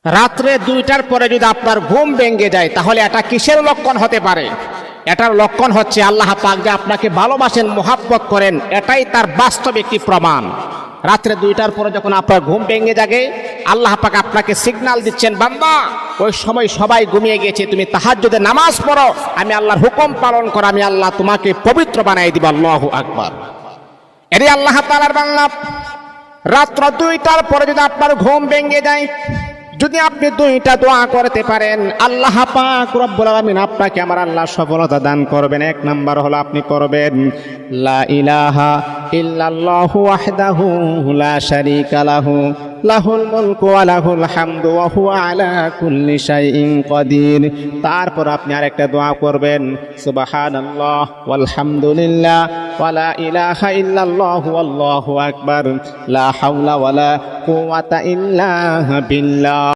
রাত্রে 2টার পরে যদি আপনার ঘুম ভেঙে যায় তাহলে এটা কিসের লক্ষণ হতে পারে? এটার লক্ষণ হচ্ছে আল্লাহ পাক যে আপনাকে ভালোবাসেন, মোহাব্বত করেন, এটাই তার বাস্তব একটি প্রমাণ। রাত্রে 2টার পরে যখন আপনার ঘুম ভেঙে জাগে, আল্লাহ পাক আপনাকে সিগন্যাল দিচ্ছেন, বান্দা ওই সময় সবাই ঘুমিয়ে গেছে, তুমি তাহাজ্জুদে নামাজ পড়ো, আমি আল্লাহর হুকুম পালন করো, আমি আল্লাহ তোমাকে পবিত্র বানিয়ে দিব। আল্লাহু আকবার। এরই আল্লাহ তাআলার বান্দা, রাত্র 2টার পরে যদি আপনার ঘুম ভেঙে যায়, যদি আপনি 2টা দোয়া করতে পারেন, আল্লাহ পাক রব্বুল আলামিন আপনাকে আমার আল্লাহ সফলতা দান করবেন। 1 নাম্বার হলো আপনি করবেন লা ইলাহা ইল্লাল্লাহু ওয়াহদাহু লা শারীকা লাহু লাহুল মুলকু ওয়া লাহুল হামদু ওয়া হুয়া আলা কুল্লি শাইইন কাদির। তারপর আপনি আরেকটা দোয়া করবেন, সুবহানাল্লাহ ওয়াল হামদুলিল্লাহ ওয়া লা ইলাহা ইল্লাল্লাহু আল্লাহু আকবার লা হাওলা ওয়া লা কুওয়াতা ইল্লা বিল্লাহ।